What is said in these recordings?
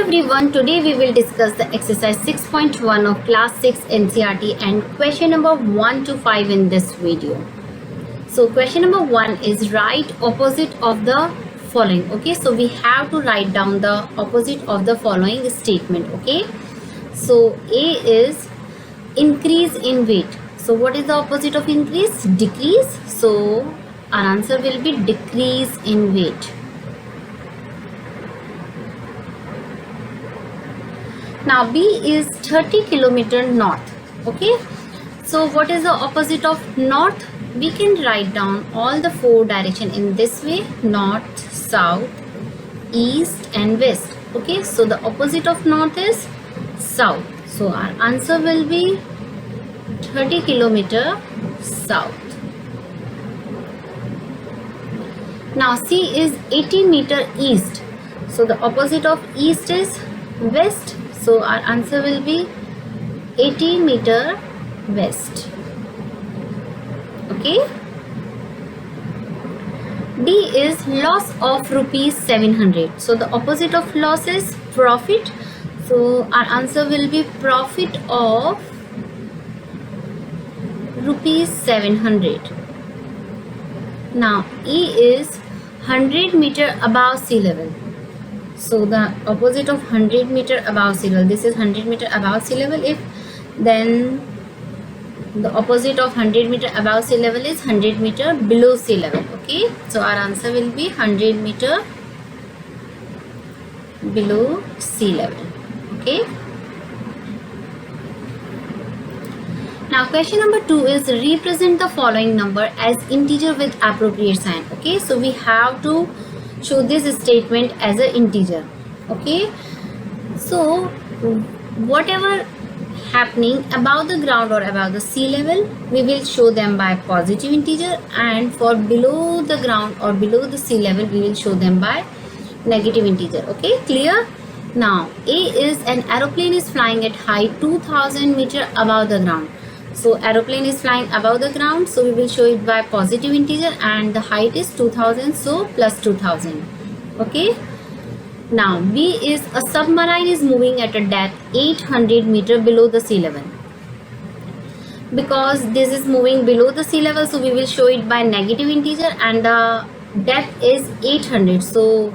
everyone, today we will discuss the exercise 6.1 of class 6 NCERT and question number 1 to 5 in this video. So question number 1 is write opposite of the following. Okay, so we have to write down the opposite of the following statement. Okay, so A is increase in weight. So what is the opposite of increase? Decrease. So our answer will be decrease in weight. Now B is 30 kilometer north. Okay, so what is the opposite of north? We can write down all the four direction in this way: north, south, east and west. Okay, so the opposite of north is south. So our answer will be 30 kilometer south. Now C is 80 meter east. So the opposite of east is west. So our answer will be 80 meter west. Okay. D is loss of rupees 700. So the opposite of loss is profit. So our answer will be profit of rupees 700. Now E is 100 meter above sea level. So the opposite of 100 meter above sea level, this is 100 meter above sea level. If then the opposite of 100 meter above sea level is 100 meter below sea level. Okay, so our answer will be 100 meter below sea level. Okay. Now question number 2 is represent the following number as integer with appropriate sign. Okay, so we have to show this statement as an integer. Okay, so whatever happening above the ground or above the sea level, we will show them by positive integer, and for below the ground or below the sea level, we will show them by negative integer. Okay, clear? Now A is an aeroplane is flying at height 2000 meter above the ground. So aeroplane is flying above the ground, so we will show it by positive integer, and the height is 2000, so plus 2000. Okay. Now B is a submarine is moving at a depth 800 meter below the sea level. Because this is moving below the sea level, so we will show it by negative integer, and the depth is 800. So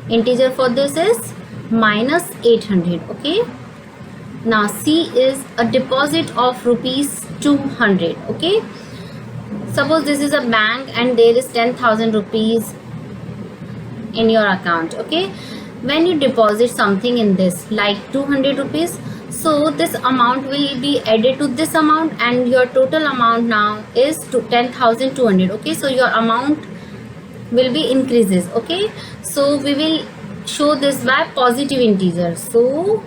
integer for this is minus 800. Okay. Now C is a deposit of rupees 200. Okay, suppose this is a bank and there is 10,000 rupees in your account. Okay, when you deposit something in this like 200 rupees, so this amount will be added to this amount, and your total amount now is to 10,200. Okay, so your amount will be increases. Okay, so we will show this by positive integer, so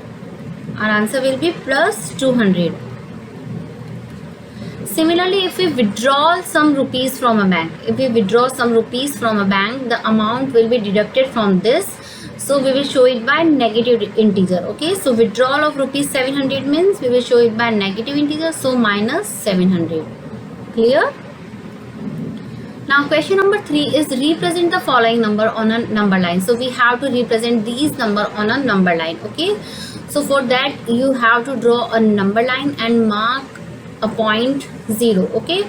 our answer will be plus 200. Similarly, if we withdraw some rupees from a bank, the amount will be deducted from this, so we will show it by negative integer. Okay, so withdrawal of rupees 700 means we will show it by negative integer, so minus 700. Clear? Now question number 3 is represent the following number on a number line. So we have to represent these number on a number line. Okay, so for that you have to draw a number line and mark a point 0. Okay,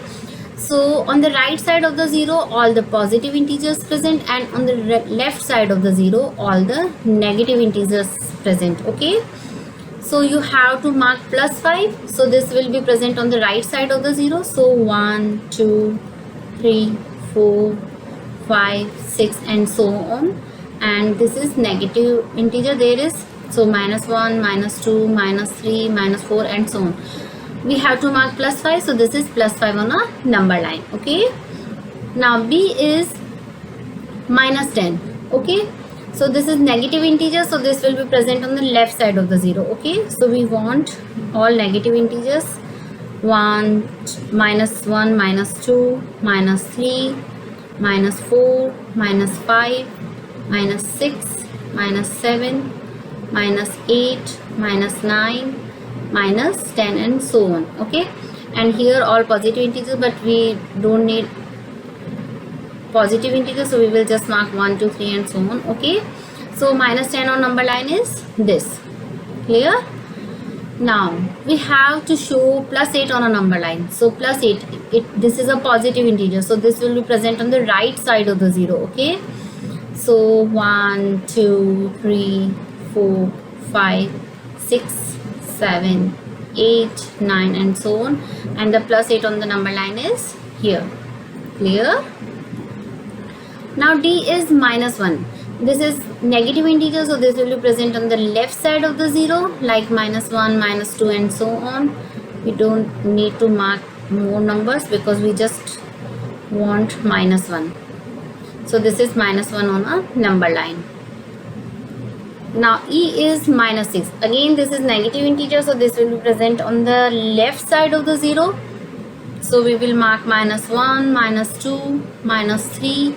so on the right side of the 0 all the positive integers present, and on the left side of the 0 all the negative integers present. Okay, so you have to mark plus 5, so this will be present on the right side of the 0. So 1 2 3 4 5 6 and so on, and this is negative integer there is, so minus 1 minus 2 minus 3 minus 4 and so on. We have to mark plus 5, so this is plus 5 on a number line. Okay, now B is minus 10. Okay, so this is negative integer, so this will be present on the left side of the 0. Okay, so we want all negative integers: 1 minus 1 minus 2 minus 3 minus 4 minus 5 minus 6 minus 7 minus 8 minus 9 minus 10 and so on. Okay, and here all positive integers, but we don't need positive integer, so we will just mark 1 2 3 and so on. Okay, So minus 10 on number line is this. Clear? Now we have to show plus 8 on a number line. So plus 8, this is a positive integer, so this will be present on the right side of the 0. Okay, so 1 2 3 4 5 6 7 8 9 and so on, and the plus 8 on the number line is here. Clear? Now D is minus 1. This is negative integer, so this will be present on the left side of the 0, like minus 1, minus 2 and so on. We don't need to mark more numbers because we just want minus 1. So this is minus 1 on a number line. Now E is minus 6. Again, this is negative integer, so this will be present on the left side of the 0. So we will mark minus 1, minus 2, minus 3,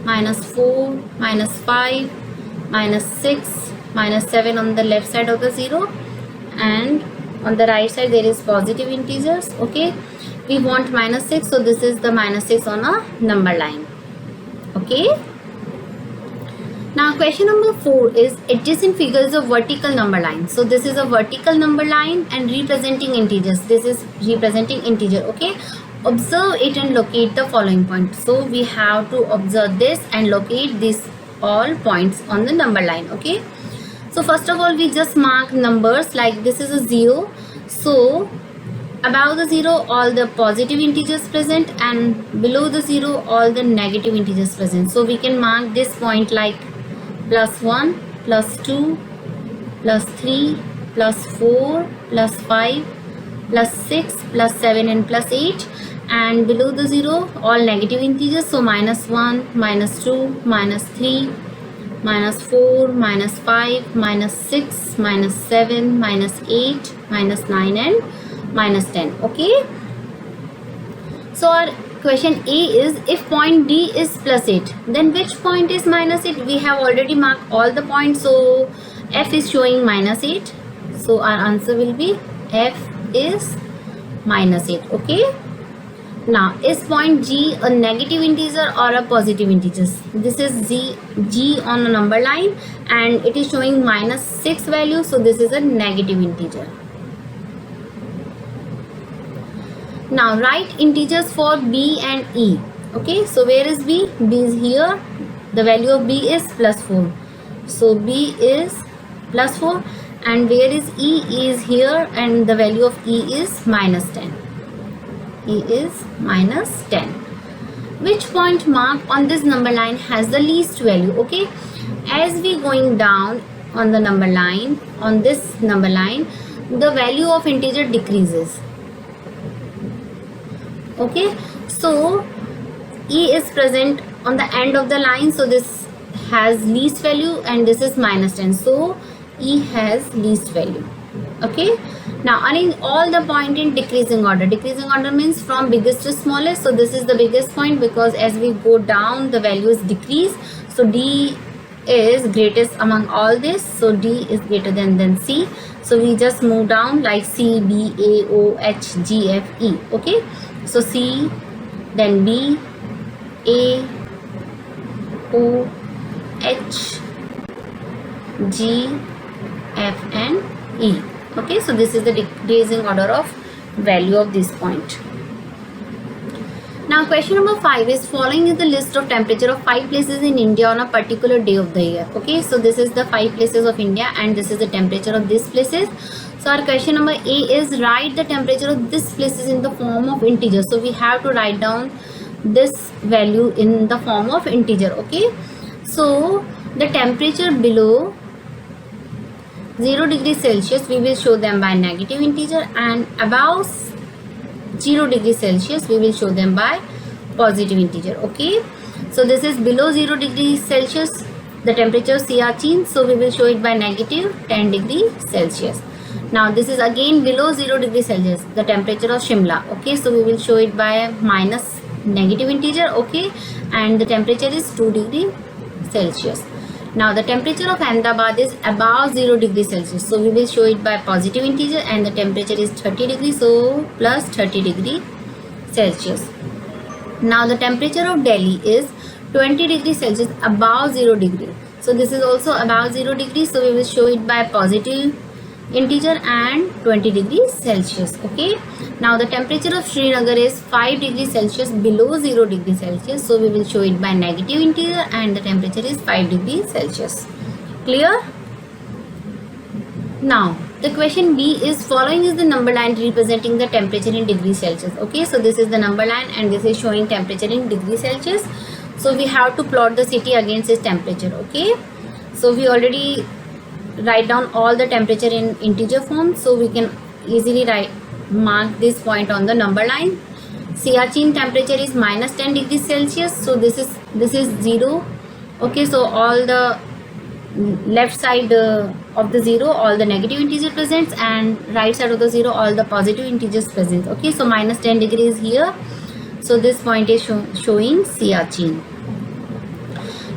minus 4, minus 5, minus 6, minus 7 on the left side of the 0, and on the right side there is positive integers. Okay, we want minus 6, so this is the minus 6 on a number line. Okay, now question number 4 is adjacent figure is a vertical number line. So this is a vertical number line and representing integers. This is representing integer. Okay, observe it and locate the following point. So we have to observe this and locate these all points on the number line. Okay, so first of all we just mark numbers, like this is a 0, so above the 0 all the positive integers present, and below the 0 all the negative integers present. So we can mark this point like plus 1, plus 2, plus 3, plus 4, plus 5, plus 6, plus 7 and plus 8, and below the 0 all negative integers. So minus 1, minus 2, minus 3, minus 4, minus 5, minus 6, minus 7, minus 8, minus 9 and minus 10. Okay, so our question A is, if point D is plus 8, then which point is minus 8? We have already marked all the points, so F is showing minus 8, so our answer will be F is minus 8. Okay, now is point G a negative integer or a positive integer? This is G on a number line and it is showing minus 6 value, so this is a negative integer. Now write integers for B and E. Okay, so where is B? B is here. The value of B is plus 4. So B is plus 4. And where is E? E is here and the value of E is minus 10. E is minus 10. Which point marked on this number line has the least value? Okay, as we going down on the number line, on this number line, the value of integer decreases. Okay, so E is present on the end of the line, so this has least value and this is minus 10, so E has least value. Okay, now arrange all the point in decreasing order. Decreasing order means from biggest to smallest, so this is the biggest point because as we go down the values decrease, so D is greatest among all this, so D is greater than C, so we just move down like C, B, A, O, H, G, F, E. Okay, so C, then B, A, O, H, G, F and E. Okay, so this is the decreasing order of value of this point. Now question number 5 is, following is the list of temperature of 5 places in India on a particular day of the year. Okay, so this is the 5 places of India and this is the temperature of these places. So our question number A is, write the temperature of these places in the form of integer. So we have to write down this value in the form of integer. Okay, so the temperature below 0 degrees Celsius we will show them by negative integer, and above 0 degrees Celsius we will show them by positive integer. Okay, so this is below 0 degrees Celsius, the temperature of Siachen, so we will show it by negative 10 degrees Celsius. Now this is again below 0 degrees Celsius, the temperature of Shimla. Okay, so we will show it by minus negative integer. Okay, and the temperature is 2 degrees Celsius. Now the temperature of Ahmedabad is above 0 degrees Celsius, so we will show it by positive integer, and the temperature is 30 degrees, so plus 30 degrees Celsius. Now the temperature of Delhi is 20 degrees Celsius above 0 degree, So this is also above 0 degrees, so we will show it by positive integer and 20 degrees Celsius. Okay, now the temperature of Srinagar is 5 degrees Celsius below 0 degrees Celsius, so we will show it by negative integer and the temperature is 5 degrees Celsius. Clear? Now the question B is, following is the number line representing the temperature in degrees Celsius. Okay, so this is the number line and this is showing temperature in degrees Celsius. So we have to plot the city against its temperature. Okay, so we already write down all the temperature in integer form, so we can easily mark this point on the number line. Siachen temperature is minus 10 degrees Celsius, so this is 0. Okay, so all the left side of the 0 all the negative integers presents and right side of the 0 all the positive integers present. Okay, so minus 10 degrees here, so this point is showing Siachen.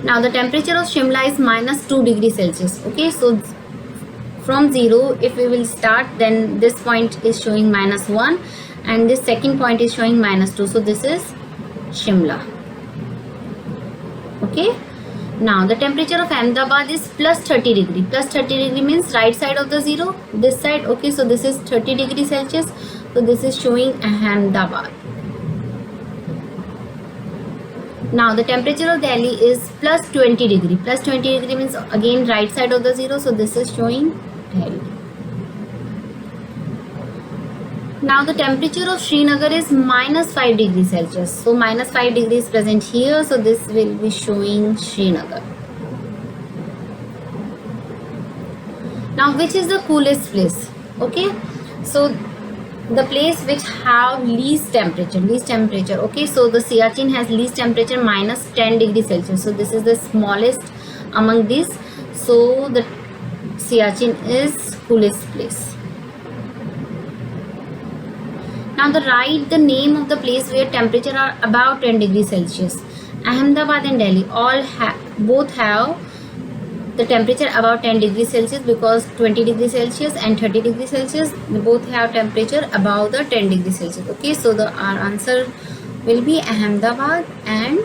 Now the temperature of Shimla is minus 2 degrees Celsius. Okay, so from 0 if we will start, then this point is showing minus 1 and this second point is showing minus 2, so this is Shimla. Okay, now the temperature of Ahmedabad is plus 30 degree. Plus 30 degree means right side of the 0, this side. Okay, so this is 30 degrees Celsius, so this is showing Ahmedabad. Now the temperature of Delhi is plus 20 degree. Plus 20 degree means again right side of the 0, so this is showing Delhi. Now the temperature of Srinagar is minus 5 degrees Celsius. So minus 5 degrees present here, so this will be showing Srinagar. Now which is the coolest place? Okay, so the place which have least temperature. Okay, so the Siachen has least temperature minus 10 degrees Celsius, so this is the smallest among these, so the Siachen is coolest place. Now write the name of the place where temperature are above 10 degrees Celsius. Ahmedabad and Delhi both have the temperature above 10 degrees Celsius, because 20 degrees Celsius and 30 degrees Celsius, they both have temperature above the 10 degrees Celsius. Okay, so our answer will be Ahmedabad and